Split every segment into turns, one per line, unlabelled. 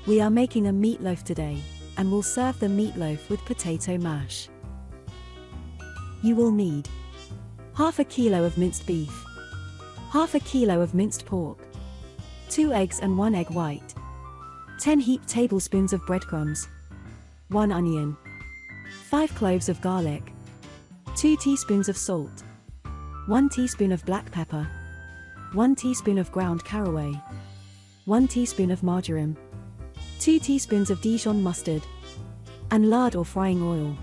We are making a meatloaf today, and we'll serve the meatloaf with potato mash. You will need half a kilo of minced beef, half a kilo of minced pork, 2 eggs and 1 egg white, 10 heaped tablespoons of breadcrumbs, 1 onion, 5 cloves of garlic, 2 teaspoons of salt, 1 teaspoon of black pepper, 1 teaspoon of ground caraway, 1 teaspoon of marjoram, 2 teaspoons of Dijon mustard, and lard or frying oil.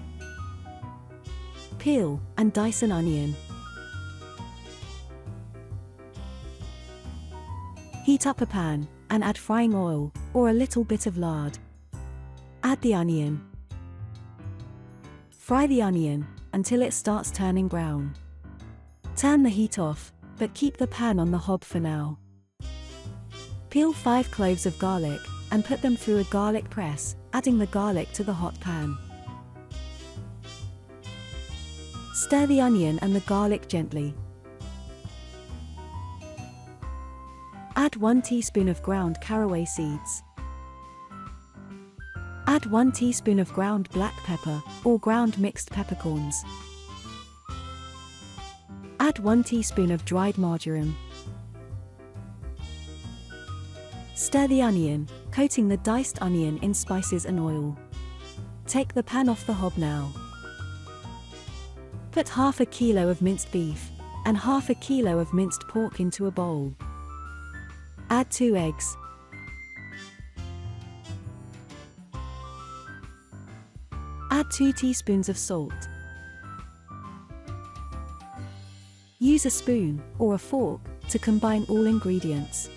Peel and dice an onion. Heat up a pan and add frying oil or a little bit of lard. Add the onion. Fry the onion until it starts turning brown. Turn the heat off, but keep the pan on the hob for now. Peel 5 cloves of garlic and put them through a garlic press, adding the garlic to the hot pan. Stir the onion and the garlic gently. Add 1 teaspoon of ground caraway seeds. Add 1 teaspoon of ground black pepper or ground mixed peppercorns. Add 1 teaspoon of dried marjoram. Stir the onion, coating the diced onion in spices and oil. Take the pan off the hob now. Put half a kilo of minced beef and half a kilo of minced pork into a bowl. Add 2 eggs. Add 2 teaspoons of salt. Use a spoon or a fork to combine all ingredients.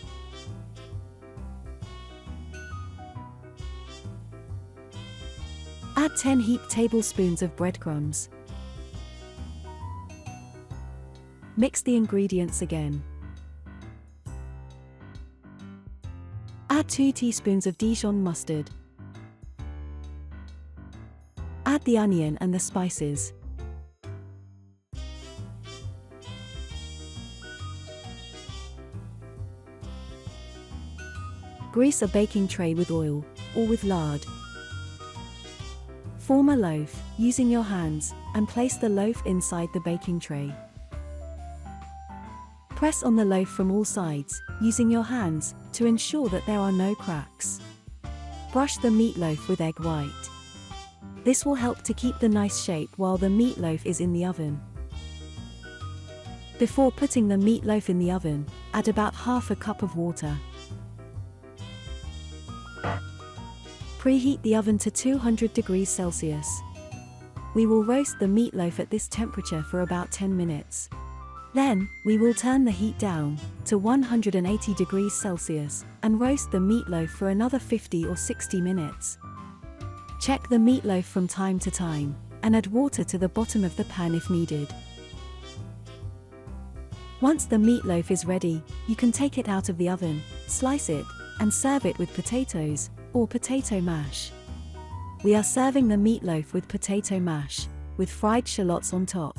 Add 10 heaped tablespoons of breadcrumbs. Mix the ingredients again. Add 2 teaspoons of Dijon mustard. Add the onion and the spices. Grease a baking tray with oil or with lard. Form a loaf using your hands and place the loaf inside the baking tray. Press on the loaf from all sides using your hands to ensure that there are no cracks. Brush the meatloaf with egg white. This will help to keep the nice shape while the meatloaf is in the oven. Before putting the meatloaf in the oven, add about half a cup of water. Preheat the oven to 200 degrees Celsius. We will roast the meatloaf at this temperature for about 10 minutes. Then, we will turn the heat down to 180 degrees Celsius and roast the meatloaf for another 50 or 60 minutes. Check the meatloaf from time to time and add water to the bottom of the pan if needed. Once the meatloaf is ready, you can take it out of the oven, slice it, and serve it with potatoes or potato mash. We are serving the meatloaf with potato mash, with fried shallots on top.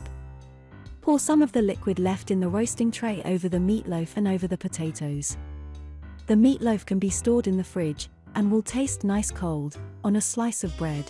Pour some of the liquid left in the roasting tray over the meatloaf and over the potatoes. The meatloaf can be stored in the fridge and will taste nice cold on a slice of bread.